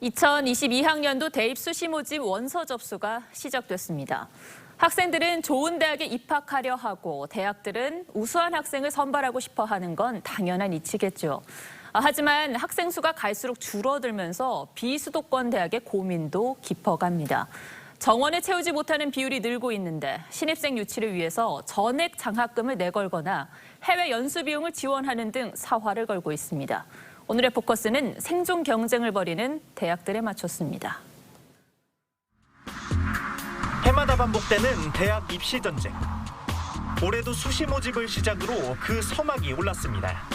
2022학년도 대입 수시 모집 원서 접수가 시작됐습니다. 학생들은 좋은 대학에 입학하려 하고 대학들은 우수한 학생을 선발하고 싶어 하는 건 당연한 이치겠죠. 하지만 학생 수가 갈수록 줄어들면서 비수도권 대학의 고민도 깊어갑니다. 정원에 채우지 못하는 비율이 늘고 있는데 신입생 유치를 위해서 전액 장학금을 내걸거나 해외 연수 비용을 지원하는 등 사활을 걸고 있습니다. 오늘의 포커스는 생존 경쟁을 벌이는 대학들에 맞췄습니다. 해마다 반복되는 대학 입시 전쟁. 올해도 수시 모집을 시작으로 그 서막이 올랐습니다.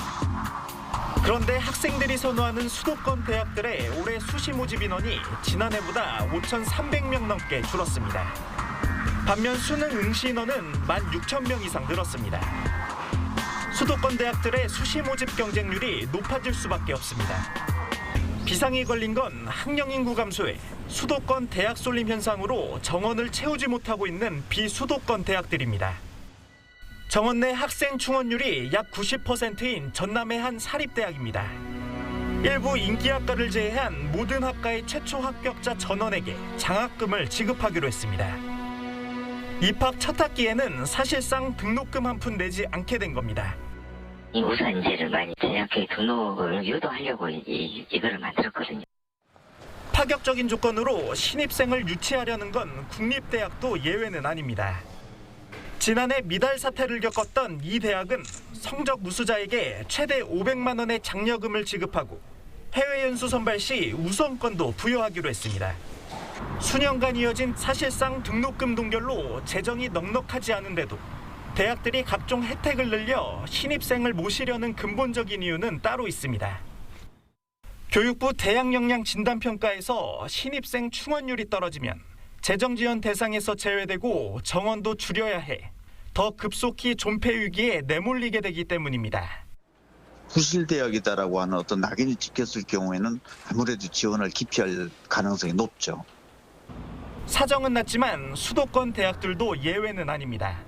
그런데 학생들이 선호하는 수도권 대학들의 올해 수시 모집 인원이 지난해보다 5,300명 넘게 줄었습니다. 반면 수능 응시 인원은 16,000명 이상 늘었습니다. 수도권 대학들의 수시 모집 경쟁률이 높아질 수밖에 없습니다. 비상이 걸린 건 학령 인구 감소에 수도권 대학 쏠림 현상으로 정원을 채우지 못하고 있는 비수도권 대학들입니다. 정원 내 학생 충원율이 약 90%인 전남의 한 사립대학입니다. 일부 인기학과를 제외한 모든 학과의 최초 합격자 전원에게 장학금을 지급하기로 했습니다. 입학 첫 학기에는 사실상 등록금 한 푼 내지 않게 된 겁니다. 이 우선제를 많이 대학교에 등록을 유도하려고 이거를 만들었거든요. 파격적인 조건으로 신입생을 유치하려는 건 국립대학도 예외는 아닙니다. 지난해 미달 사태를 겪었던 이 대학은 성적 우수자에게 최대 500만 원의 장려금을 지급하고 해외 연수 선발 시 우선권도 부여하기로 했습니다. 수년간 이어진 사실상 등록금 동결로 재정이 넉넉하지 않은데도 대학들이 각종 혜택을 늘려 신입생을 모시려는 근본적인 이유는 따로 있습니다. 교육부 대학 역량 진단평가에서 신입생 충원율이 떨어지면 재정 지원 대상에서 제외되고 정원도 줄여야 해 더 급속히 존폐 위기에 내몰리게 되기 때문입니다. 부실대학이다라고 하는 어떤 낙인이 찍혔을 경우에는 아무래도 지원을 기피할 가능성이 높죠. 사정은 낮지만 수도권 대학들도 예외는 아닙니다.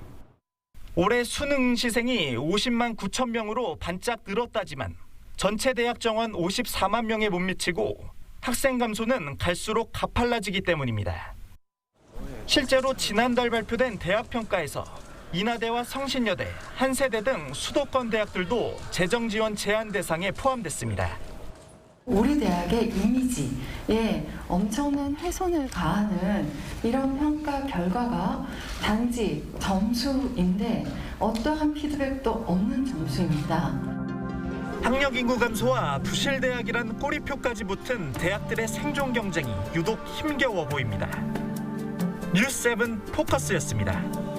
올해 수능 시생이 50만 9천 명으로 반짝 늘었다지만 전체 대학 정원 54만 명에 못 미치고 학생 감소는 갈수록 가팔라지기 때문입니다. 실제로 지난달 발표된 대학 평가에서 인하대와 성신여대, 한세대 등 수도권 대학들도 재정 지원 제한 대상에 포함됐습니다. 우리 대학의 이미지에 엄청난 훼손을 가하는 이런 평가 결과가 단지 점수인데 어떠한 피드백도 없는 점수입니다. 학력 인구 감소와 부실대학이란 꼬리표까지 붙은 대학들의 생존 경쟁이 유독 힘겨워 보입니다. 뉴스7 포커스였습니다.